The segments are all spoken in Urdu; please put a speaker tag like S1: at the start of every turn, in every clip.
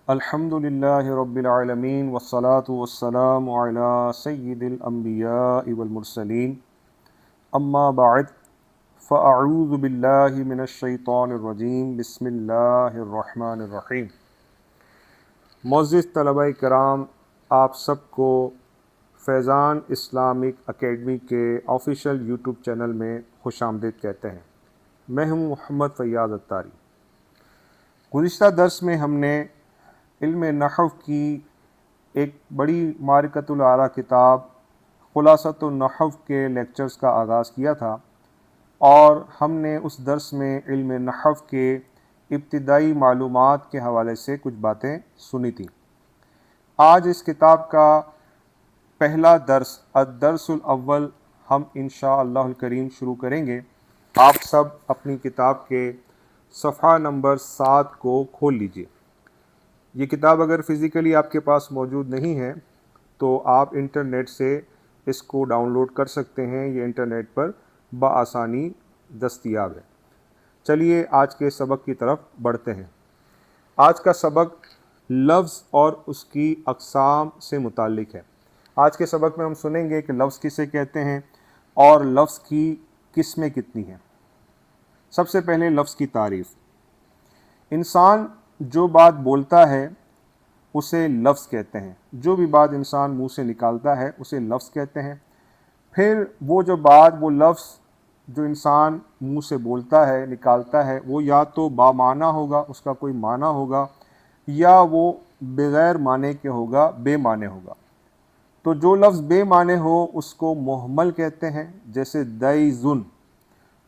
S1: الحمد للہ رب العالمین والصلاة والسلام علی سید الانبیاء والمرسلین اما بعد فاعوذ باللہ من الشیطان الرجیم بسم اللہ الرحمن الرحیم۔ معزز طلبہ کرام، آپ سب کو فیضان اسلامک اکیڈمی کے آفیشیل یوٹیوب چینل میں خوش آمدید کہتے ہیں۔ میں ہوں محمد فیاض اتاری۔ گزشتہ درس میں ہم نے علم نحو کی ایک بڑی معرکۃ الآراء کتاب خلاصۃ النحو کے لیکچرز کا آغاز کیا تھا، اور ہم نے اس درس میں علم نحو کے ابتدائی معلومات کے حوالے سے کچھ باتیں سنی تھیں۔ آج اس کتاب کا پہلا درس الدرس الاول ہم انشاءاللہ الکریم شروع کریں گے۔ آپ سب اپنی کتاب کے صفحہ نمبر 7 کو کھول لیجئے۔ یہ کتاب اگر فزیکلی آپ کے پاس موجود نہیں ہے تو آپ انٹرنیٹ سے اس کو ڈاؤن لوڈ کر سکتے ہیں، یہ انٹرنیٹ پر بآسانی دستیاب ہے۔ چلیے آج کے سبق کی طرف بڑھتے ہیں۔ آج کا سبق لفظ اور اس کی اقسام سے متعلق ہے۔ آج کے سبق میں ہم سنیں گے کہ لفظ کسے کہتے ہیں اور لفظ کی قسمیں کتنی ہیں۔ سب سے پہلے لفظ کی تعریف۔ انسان جو بات بولتا ہے اسے لفظ کہتے ہیں۔ جو بھی بات انسان منہ سے نکالتا ہے اسے لفظ کہتے ہیں۔ پھر وہ وہ لفظ جو انسان منہ سے بولتا ہے، نکالتا ہے، وہ یا تو بامعنی ہوگا، اس کا کوئی معنی ہوگا، یا وہ بغیر معنی کے ہوگا، بے معنی ہوگا۔ تو جو لفظ بے معنی ہو اس کو مہمل کہتے ہیں، جیسے دیزن،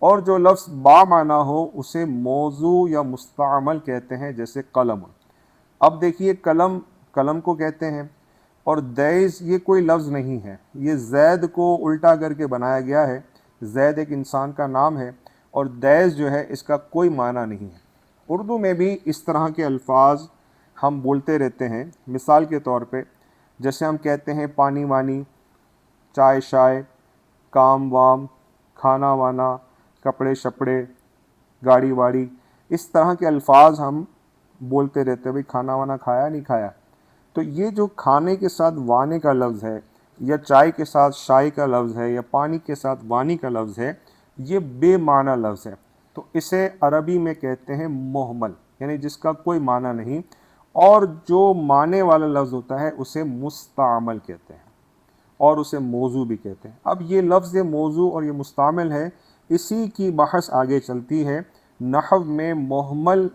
S1: اور جو لفظ با معنی ہو اسے موضوع یا مستعمل کہتے ہیں، جیسے قلم۔ اب دیکھیے قلم کو کہتے ہیں، اور دیز یہ کوئی لفظ نہیں ہے، یہ زید کو الٹا کر کے بنایا گیا ہے۔ زید ایک انسان کا نام ہے، اور دیز جو ہے اس کا کوئی معنی نہیں ہے۔ اردو میں بھی اس طرح کے الفاظ ہم بولتے رہتے ہیں۔ مثال کے طور پہ جیسے ہم کہتے ہیں پانی وانی، چائے شائے، کام وام، کھانا وانا، کپڑے شپڑے، گاڑی واڑی، اس طرح کے الفاظ ہم بولتے رہتے ہیں۔ بھئی کھانا وانا کھایا نہیں کھایا؟ تو یہ جو کھانے کے ساتھ وانے کا لفظ ہے، یا چائے کے ساتھ شائے کا لفظ ہے، یا پانی کے ساتھ وانی کا لفظ ہے، یہ بے معنی لفظ ہے۔ تو اسے عربی میں کہتے ہیں مہمل، یعنی جس کا کوئی معنی نہیں۔ اور جو معنی والا لفظ ہوتا ہے اسے مستعمل کہتے ہیں، اور اسے موضوع بھی کہتے ہیں۔ اب یہ لفظ موضوع اور یہ مستعمل ہے، اسی کی بحث آگے چلتی ہے۔ نحو میں مہمل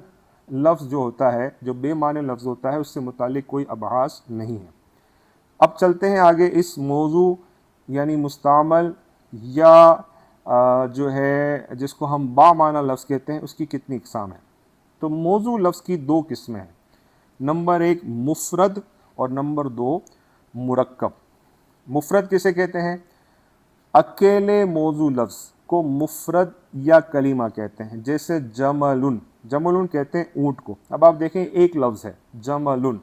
S1: لفظ جو ہوتا ہے، جو بے معنی لفظ ہوتا ہے، اس سے متعلق کوئی ابحاث نہیں ہے۔ اب چلتے ہیں آگے۔ اس موضوع یعنی مستعمل یا جو ہے جس کو ہم با معنی لفظ کہتے ہیں، اس کی کتنی اقسام ہیں؟ تو موضوع لفظ کی 2 قسمیں ہیں۔ نمبر 1 مفرد، اور نمبر 2 مرکب۔ مفرد کسے کہتے ہیں؟ اکیلے موضوع لفظ کو مفرد یا کلمہ کہتے ہیں، جیسے جملن۔ جملن کہتے ہیں اونٹ کو۔ اب آپ دیکھیں ایک لفظ ہے جملن،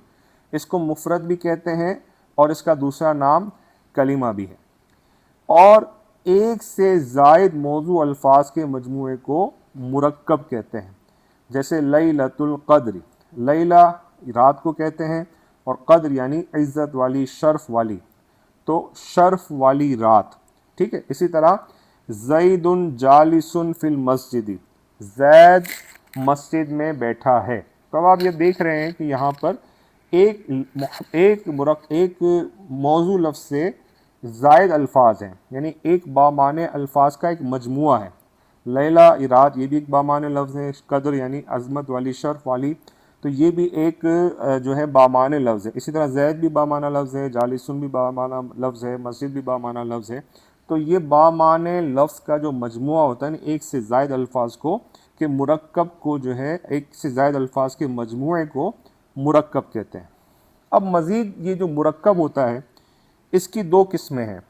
S1: اس کو مفرد بھی کہتے ہیں اور اس کا دوسرا نام کلمہ بھی ہے۔ اور ایک سے زائد موضوع الفاظ کے مجموعے کو مرکب کہتے ہیں، جیسے لیلۃ القدر۔ لیلہ رات کو کہتے ہیں، اور قدر یعنی عزت والی، شرف والی، تو شرف والی رات، ٹھیک ہے۔ اسی طرح زید جالس فی المسجد، زید مسجد میں بیٹھا ہے۔ تو اب آپ یہ دیکھ رہے ہیں کہ یہاں پر ایک موضوع لفظ سے زائد الفاظ ہیں، یعنی ایک بامعنی الفاظ کا ایک مجموعہ ہے۔ لیلہ رات یہ بھی ایک بامعنی لفظ ہے، قدر یعنی عظمت والی، شرف والی، تو یہ بھی ایک جو ہے بامعنی لفظ ہے۔ اسی طرح زید بھی بامعنی لفظ ہے، جالسن بھی بامعنی لفظ ہے، مسجد بھی بامعنی لفظ ہے۔ تو یہ بامعنی لفظ کا جو مجموعہ ہوتا ہے نا، ایک سے زائد الفاظ کو، کہ مرکب کو جو ہے ایک سے زائد الفاظ کے مجموعے کو مرکب کہتے ہیں۔ اب مزید یہ جو مرکب ہوتا ہے اس کی 2 قسمیں ہیں۔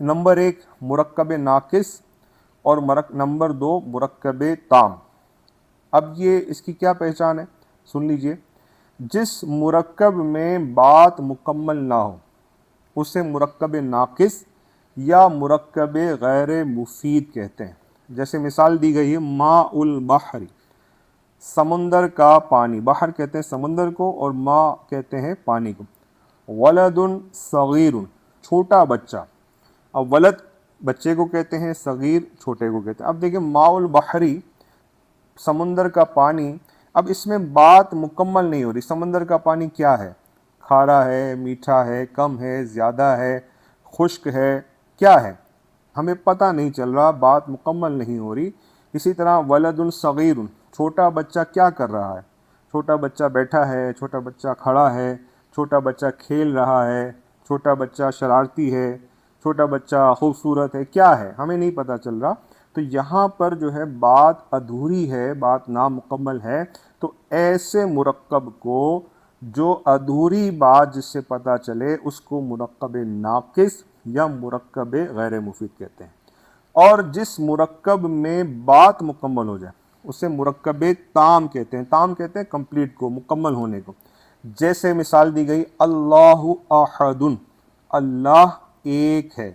S1: نمبر 1 مرکب ناقص، اور نمبر 2 مرکب تام۔ اب یہ اس کی کیا پہچان ہے؟ سن لیجئے۔ جس مرکب میں بات مکمل نہ ہو اسے مرکب ناقص یا مرکب غیر مفید کہتے ہیں۔ جیسے مثال دی گئی ہے ماء البحر، سمندر کا پانی، بحر کہتے ہیں سمندر کو اور ماء کہتے ہیں پانی کو۔ ولد صغیر، چھوٹا بچہ، اب ولد بچے کو کہتے ہیں، صغیر چھوٹے کو کہتے ہیں۔ اب دیکھیں ماء البحری، سمندر کا پانی، اب اس میں بات مکمل نہیں ہو رہی، سمندر کا پانی کیا ہے، کھارا ہے، میٹھا ہے، کم ہے، زیادہ ہے، خشک ہے، کیا ہے، ہمیں پتہ نہیں چل رہا، بات مکمل نہیں ہو رہی۔ اسی طرح ولد صغیر، چھوٹا بچہ کیا کر رہا ہے، چھوٹا بچہ بیٹھا ہے، چھوٹا بچہ کھڑا ہے، چھوٹا بچہ کھیل رہا ہے، چھوٹا بچہ شرارتی ہے، چھوٹا بچہ خوبصورت ہے، کیا ہے، ہمیں نہیں پتہ چل رہا۔ تو یہاں پر جو ہے بات ادھوری ہے، بات نامکمل ہے۔ تو ایسے مرکب کو، جو ادھوری بات جس سے پتہ چلے، اس کو مرکب ناقص یا مرکب غیر مفید کہتے ہیں۔ اور جس مرکب میں بات مکمل ہو جائے اسے مرکب تام کہتے ہیں۔ تام کہتے ہیں کمپلیٹ کو، مکمل ہونے کو۔ جیسے مثال دی گئی اللہ احد، اللہ ایک ہے۔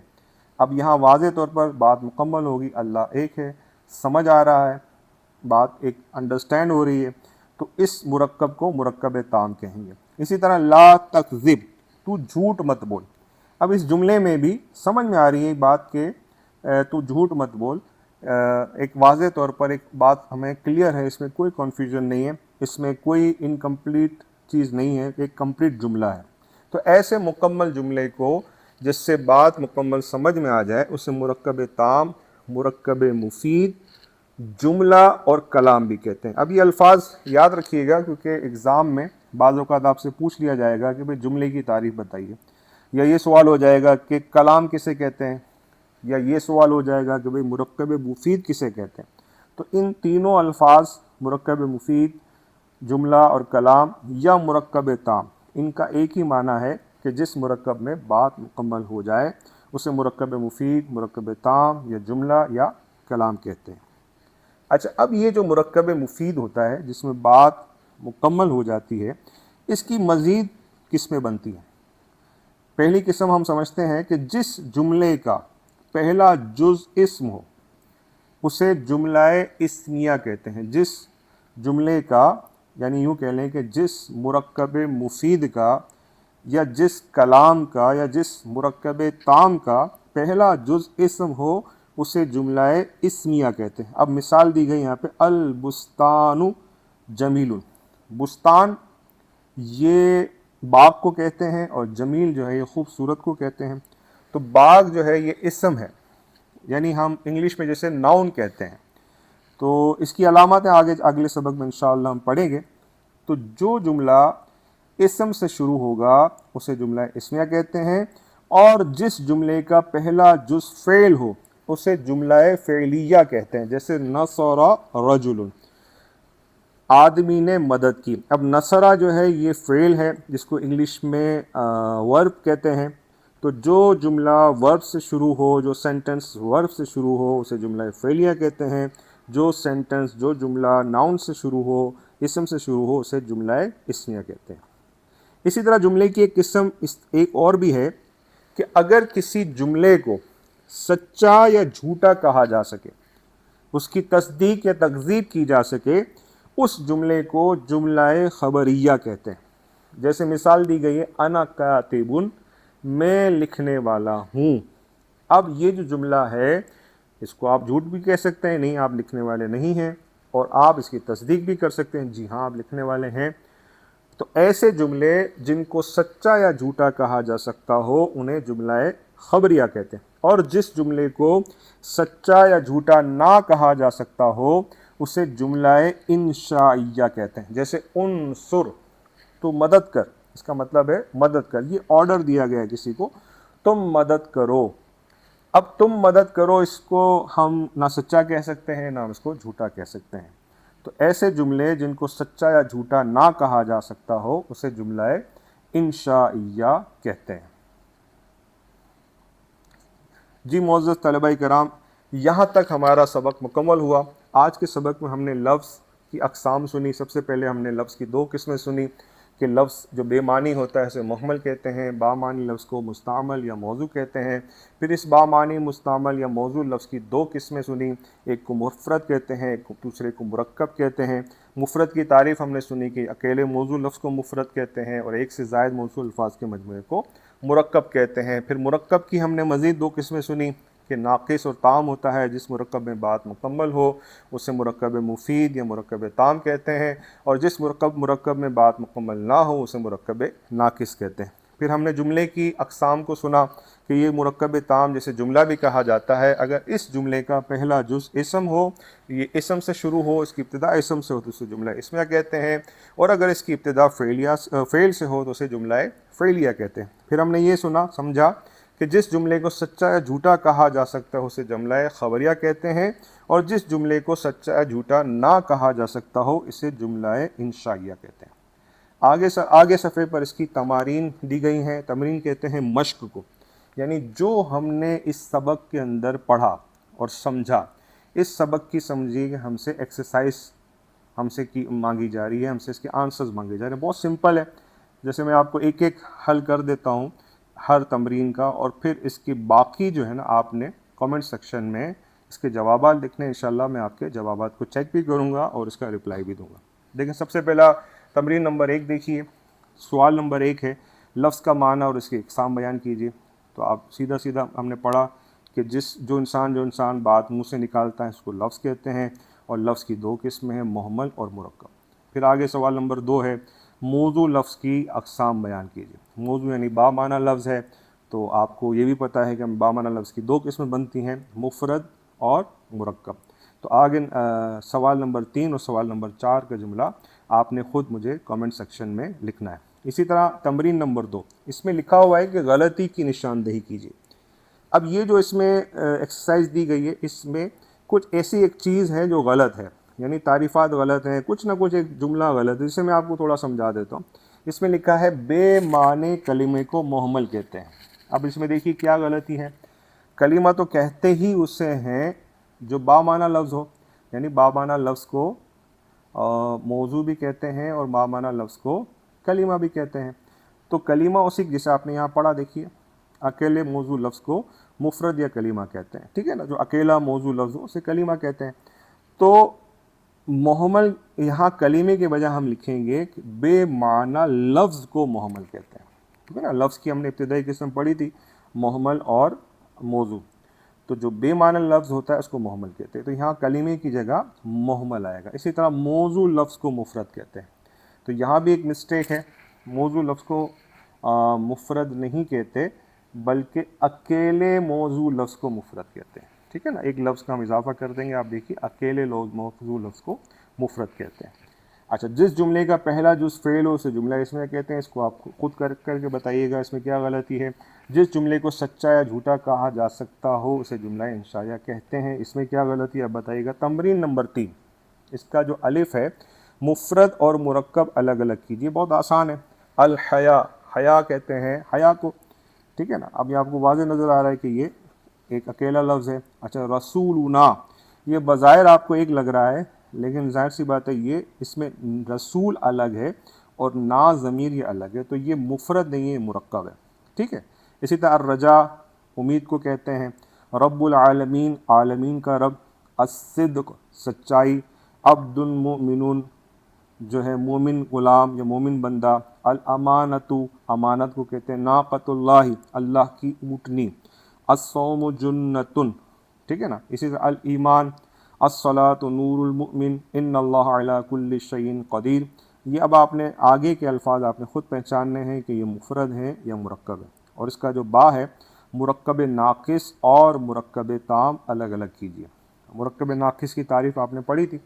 S1: اب یہاں واضح طور پر بات مکمل ہوگی، اللہ ایک ہے، سمجھ آ رہا ہے، بات ایک انڈرسٹینڈ ہو رہی ہے، تو اس مرکب کو مرکب تام کہیں گے۔ اسی طرح لا تکذب، تو جھوٹ مت بول۔ اب اس جملے میں بھی سمجھ میں آ رہی ہے بات کہ تو جھوٹ مت بول، ایک واضح طور پر ایک بات ہمیں کلیئر ہے، اس میں کوئی کنفیوژن نہیں ہے، اس میں کوئی انکمپلیٹ چیز نہیں ہے، ایک کمپلیٹ جملہ ہے۔ تو ایسے مکمل جملے کو جس سے بات مکمل سمجھ میں آ جائے اسے مرکب تام، مرکب مفید، جملہ اور کلام بھی کہتے ہیں۔ اب یہ الفاظ یاد رکھیے گا، کیونکہ اگزام میں بعض اوقات آپ سے پوچھ لیا جائے گا کہ بھئی جملے کی تعریف بتائیے، یا یہ سوال ہو جائے گا کہ کلام کسے کہتے ہیں، یا یہ سوال ہو جائے گا کہ بھئی مرکب مفید کسے کہتے ہیں۔ تو ان تینوں الفاظ، مرکب مفید، جملہ اور کلام یا مرکب تام، ان کا ایک ہی معنی ہے کہ جس مرکب میں بات مکمل ہو جائے اسے مرکب مفید، مرکب تام یا جملہ یا کلام کہتے ہیں۔ اچھا، اب یہ جو مرکب مفید ہوتا ہے جس میں بات مکمل ہو جاتی ہے، اس کی مزید قسمیں بنتی ہیں۔ پہلی قسم ہم سمجھتے ہیں کہ جس جملے کا پہلا جز اسم ہو اسے جملہ اسمیہ کہتے ہیں۔ جس جملے کا، یعنی یوں کہہ لیں کہ جس مرکب مفید کا یا جس کلام کا یا جس مرکب تام کا پہلا جز اسم ہو اسے جملہ اسمیہ کہتے ہیں۔ اب مثال دی گئی یہاں پہ البستان جمیل، بستان یہ باغ کو کہتے ہیں اور جمیل جو ہے یہ خوبصورت کو کہتے ہیں۔ تو باغ جو ہے یہ اسم ہے، یعنی ہم انگلش میں جیسے ناؤن کہتے ہیں، تو اس کی علامتیں اگلے سبق میں انشاءاللہ ہم پڑھیں گے۔ تو جو جملہ اسم سے شروع ہوگا اسے جملہ اسمیہ کہتے ہیں، اور جس جملے کا پہلا جز فعل ہو اسے جملہ فعلیہ کہتے ہیں۔ جیسے نصر رجل، آدمی نے مدد کی۔ اب نصرہ جو ہے یہ فعل ہے جس کو انگلش میں ورب کہتے ہیں۔ تو جو جملہ ورب سے شروع ہو، جو سینٹنس ورب سے شروع ہو اسے جملہ فعلیہ کہتے ہیں۔ جو سینٹنس، جو جملہ ناؤن سے شروع ہو، اسم سے شروع ہو اسے جملہ اسمیہ کہتے ہیں۔ اسی طرح جملے کی ایک قسم ایک اور بھی ہے کہ اگر کسی جملے کو سچا یا جھوٹا کہا جا سکے، اس کی تصدیق یا تکذیب کی جا سکے، اس جملے کو جملہ خبریہ کہتے ہیں۔ جیسے مثال دی گئی ہے انا کاتب، میں لکھنے والا ہوں۔ اب یہ جو جملہ ہے اس کو آپ جھوٹ بھی کہہ سکتے ہیں، نہیں آپ لکھنے والے نہیں ہیں، اور آپ اس کی تصدیق بھی کر سکتے ہیں، جی ہاں آپ لکھنے والے ہیں۔ تو ایسے جملے جن کو سچا یا جھوٹا کہا جا سکتا ہو انہیں جملہ خبریہ کہتے ہیں، اور جس جملے کو سچا یا جھوٹا نہ کہا جا سکتا ہو اسے جملہ انشائیہ کہتے ہیں۔ جیسے انصر، تو مدد کر، اس کا مطلب ہے مدد کر، یہ آرڈر دیا گیا ہے کسی کو، تم مدد کرو۔ اب تم مدد کرو اس کو ہم نہ سچا کہہ سکتے ہیں نہ اس کو جھوٹا کہہ سکتے ہیں۔ تو ایسے جملے جن کو سچا یا جھوٹا نہ کہا جا سکتا ہو اسے جملہ انشائیہ کہتے ہیں۔ جی معزز طلبہ کرام، یہاں تک ہمارا سبق مکمل ہوا۔ آج کے سبق میں ہم نے لفظ کی اقسام سنی۔ سب سے پہلے ہم نے لفظ کی دو قسمیں سنی، کہ لفظ جو بے معنی ہوتا ہے اسے محمل کہتے ہیں، بامعنی لفظ کو مستعمل یا موضوع کہتے ہیں۔ پھر اس بامعنی مستعمل یا موضوع لفظ کی دو قسمیں سنی، ایک کو مفرد کہتے ہیں، ایک دوسرے کو مرکب کہتے ہیں۔ مفرد کی تعریف ہم نے سنی کہ اکیلے موضوع لفظ کو مفرد کہتے ہیں، اور ایک سے زائد موضوع الفاظ کے مجموعے کو مرکب کہتے ہیں۔ پھر مرکب کی ہم نے مزید دو قسمیں سنی کہ ناقص اور تام ہوتا ہے، جس مرکب میں بات مکمل ہو اسے مرکب مفید یا مرکب تام کہتے ہیں، اور جس مرکب میں بات مکمل نہ ہو اسے مرکب ناقص کہتے ہیں۔ پھر ہم نے جملے کی اقسام کو سنا کہ یہ مرکب تام جسے جملہ بھی کہا جاتا ہے، اگر اس جملے کا پہلا جز اسم ہو، یہ اسم سے شروع ہو، اس کی ابتدا اسم سے ہو تو اسے جملہ اسمیہ کہتے ہیں، اور اگر اس کی ابتدا فعل سے ہو تو اسے جملہ فعلیہ کہتے ہیں۔ پھر ہم نے یہ سمجھا کہ جس جملے کو سچا یا جھوٹا کہا جا سکتا ہے اسے جملہ خبریہ کہتے ہیں، اور جس جملے کو سچا یا جھوٹا نہ کہا جا سکتا ہو اسے جملہ انشائیہ کہتے ہیں۔ آگے صفحے پر اس کی تمارین دی گئی ہیں۔ تمرین کہتے ہیں مشق کو، یعنی جو ہم نے اس سبق کے اندر پڑھا اور سمجھا، اس سبق کی سمجھی کہ ہم سے ایکسرسائز ہم سے کی مانگی جا رہی ہے، ہم سے اس کے آنسرز مانگے جا رہے ہیں۔ بہت سمپل ہے، جیسے میں آپ کو ایک ایک حل کر دیتا ہوں ہر تمرین کا، اور پھر اس کی باقی جو ہے نا آپ نے کامنٹ سیکشن میں اس کے جوابات لکھنے، انشاءاللہ میں آپ کے جوابات کو چیک بھی کروں گا اور اس کا رپلائی بھی دوں گا۔ دیکھیں سب سے پہلا تمرین نمبر 1 دیکھیے، سوال نمبر 1 ہے لفظ کا معنی اور اس کی اقسام بیان کیجیے۔ تو آپ سیدھا ہم نے پڑھا کہ جو انسان بات منہ سے نکالتا ہے اس کو لفظ کہتے ہیں، اور لفظ کی دو قسمیں ہیں، محمل اور مرکب۔ پھر آگے سوال نمبر 2 ہے موضوع لفظ کی اقسام بیان کیجیے۔ موضوع یعنی بامعنی لفظ ہے، تو آپ کو یہ بھی پتہ ہے کہ بامعنی لفظ کی دو قسمیں بنتی ہیں، مفرد اور مرکب۔ تو آگے سوال نمبر 3 اور سوال نمبر 4 کا جملہ آپ نے خود مجھے کامنٹ سیکشن میں لکھنا ہے۔ اسی طرح تمرین نمبر 2، اس میں لکھا ہوا ہے کہ غلطی کی نشاندہی کیجیے۔ اب یہ جو اس میں ایکسرسائز دی گئی ہے، اس میں کچھ ایسی ایک چیز ہے جو غلط ہے، یعنی تعریفات غلط ہیں، کچھ نہ کچھ ایک جملہ غلط ہے، جسے میں آپ کو تھوڑا سمجھا دیتا ہوں۔ اس میں لکھا ہے بے معنی کلمے کو محمل کہتے ہیں۔ اب اس میں دیکھیے کیا غلطی ہے، کلمہ تو کہتے ہی اسے ہیں جو بامعنی لفظ ہو، یعنی بامعنی لفظ کو موضوع بھی کہتے ہیں اور بامعنی لفظ کو کلمہ بھی کہتے ہیں۔ تو کلمہ اسی جیسے آپ نے یہاں پڑھا، دیکھیے اکیلے موضوع لفظ کو مفرد یا کلمہ کہتے ہیں، ٹھیک ہے نا، جو اکیلا موضوع لفظ ہو اسے کلمہ کہتے ہیں۔ تو محمل یہاں کلمے کے بجائے ہم لکھیں گے کہ بے معنی لفظ کو محمل کہتے ہیں، ٹھیک ہے نا۔ لفظ کی ہم نے ابتدائی قسم پڑھی تھی، محمل اور موضوع، تو جو بے معنی لفظ ہوتا ہے اس کو محمل کہتے ہیں، تو یہاں کلمے کی جگہ محمل آئے گا۔ اسی طرح موضوع لفظ کو مفرد کہتے ہیں، تو یہاں بھی ایک مسٹیک ہے، موضوع لفظ کو مفرد نہیں کہتے بلکہ اکیلے موضوع لفظ کو مفرد کہتے ہیں، ٹھیک ہے نا۔ ایک لفظ کا ہم اضافہ کر دیں گے، آپ دیکھیے اکیلے موضوع لفظ کو مفرد کہتے ہیں۔ اچھا، جس جملے کا پہلا جز فعل ہو اسے جملہ اسمیہ کہتے ہیں، اس کو آپ خود کر کے بتائیے گا اس میں کیا غلطی ہے۔ جس جملے کو سچا یا جھوٹا کہا جا سکتا ہو اسے جملہ انشائیہ کہتے ہیں، اس میں کیا غلطی ہے آپ بتائیے گا۔ تمرین نمبر 3، اس کا جو الف ہے مفرد اور مرکب الگ الگ کیجیے، بہت آسان ہے۔ الحیا، حیا کہتے ہیں حیا کو، ٹھیک ہے نا۔ اب یہ آپ کو واضح نظر آ رہا ہے کہ یہ ایک اکیلا لفظ ہے۔ اچھا، رسولنا، یہ بظاہر آپ کو ایک لگ رہا ہے، لیکن ظاہر سی بات ہے یہ اس میں رسول الگ ہے اور نا ضمیر یہ الگ ہے، تو یہ مفرد نہیں ہے، یہ مرکب ہے، ٹھیک ہے۔ اسی طرح الرجا، امید کو کہتے ہیں۔ رب العالمین، عالمین کا رب۔ الصدق، سچائی۔ عبد المؤمنون، جو ہے مومن غلام یا مومن بندہ۔ الامانۃ، امانت کو کہتے ہیں۔ ناقۃ اللہ، اللہ کی اونٹنی۔ الصوم جنۃ، ٹھیک ہے نا۔ اسی طرح الایمان۔ الصلاۃ نور المؤمن، ان اللہ علی کل شیء قدیر۔ یہ اب آپ نے آگے کے الفاظ آپ نے خود پہچاننے ہیں کہ یہ مفرد ہے یا مرکب ہے، اور اس کا جو با ہے مرکب ناقص اور مرکب تام الگ الگ کیجیے۔ مرکب ناقص کی تعریف آپ نے پڑھی تھی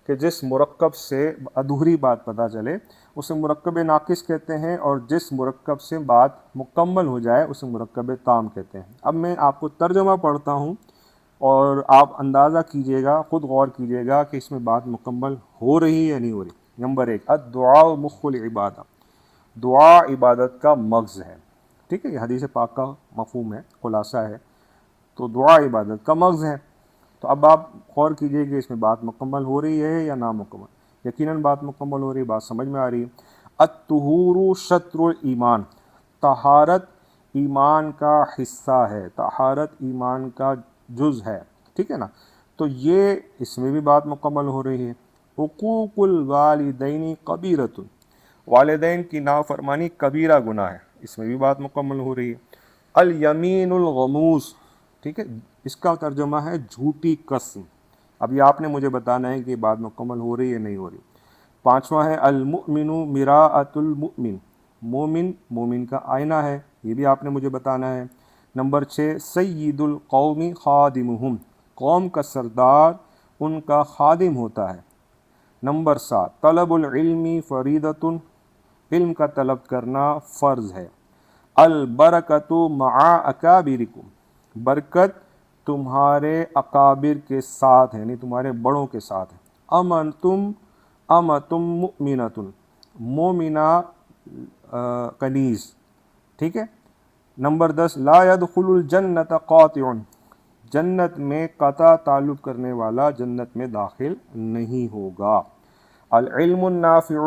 S1: کہ جس مرکب سے ادھوری بات پتہ چلے اسے مرکب ناقص کہتے ہیں، اور جس مرکب سے بات مکمل ہو جائے اسے مرکب تام کہتے ہیں۔ اب میں آپ کو ترجمہ پڑھتا ہوں اور آپ اندازہ کیجئے گا، خود غور کیجئے گا کہ اس میں بات مکمل ہو رہی ہے یا نہیں ہو رہی۔ نمبر 1، الدعاء مخ العبادہ، دعا عبادت کا مغز ہے، ٹھیک ہے، یہ حدیث پاک کا مفہوم ہے، خلاصہ ہے، تو دعا عبادت کا مغز ہے۔ تو اب آپ غور کیجئے کہ اس میں بات مکمل ہو رہی ہے یا نامکمل۔ یقیناً بات مکمل ہو رہی ہے، بات سمجھ میں آ رہی ہے۔ الطہور شطر الایمان، طہارت ایمان کا حصہ ہے، طہارت ایمان کا جز ہے، ٹھیک ہے نا. تو یہ اس میں بھی بات مکمل ہو رہی ہے. حقوق الوالدین کبیرۃ، والدین کی نافرمانی کبیرہ گناہ ہے، اس میں بھی بات مکمل ہو رہی ہے. الیمین الغموس، ٹھیک ہے، اس کا ترجمہ ہے جھوٹی قسم. اب یہ آپ نے مجھے بتانا ہے کہ یہ بات مکمل ہو رہی ہے نہیں ہو رہی. پانچواں ہے المؤمن مراۃ المؤمن، مومن مومن کا آئینہ ہے، یہ بھی آپ نے مجھے بتانا ہے. نمبر 6 سید القوم خادمہم، قوم کا سردار ان کا خادم ہوتا ہے. نمبر 7 طلب العلم فریضۃ، علم کا طلب کرنا فرض ہے. البرکۃ مع اکابرکم، برکت تمہارے اکابر کے ساتھ ہے، یعنی تمہارے بڑوں کے ساتھ ہے. امتم مؤمنۃ، مومنہ کنیز، ٹھیک ہے. نمبر 10 لا يدخل الجنت قاطع، جنت میں قطع تعلق کرنے والا جنت میں داخل نہیں ہوگا. العلم النافع،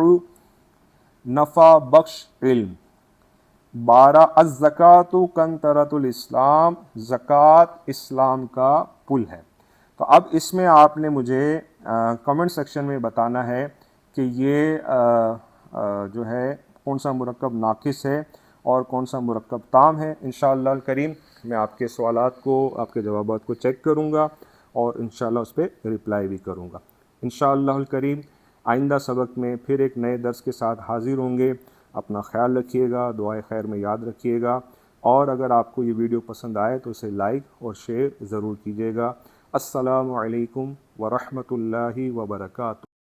S1: نفع بخش علم. 12 الزکوٰۃ کنطرۃ الاسلام، زکوٰۃ اسلام کا پل ہے. تو اب اس میں آپ نے مجھے کمنٹ سیکشن میں بتانا ہے کہ یہ جو ہے کون سا مرکب ناقص ہے اور کون سا مرکب تام ہے. انشاءاللہ الکریم میں آپ کے سوالات کو، آپ کے جوابات کو چیک کروں گا اور انشاءاللہ اس پہ رپلائی بھی کروں گا. انشاءاللہ الکریم آئندہ سبق میں پھر ایک نئے درس کے ساتھ حاضر ہوں گے. اپنا خیال رکھیے گا، دعائے خیر میں یاد رکھیے گا، اور اگر آپ کو یہ ویڈیو پسند آئے تو اسے لائک اور شیئر ضرور کیجیے گا. السلام علیکم ورحمۃ اللہ وبرکاتہ.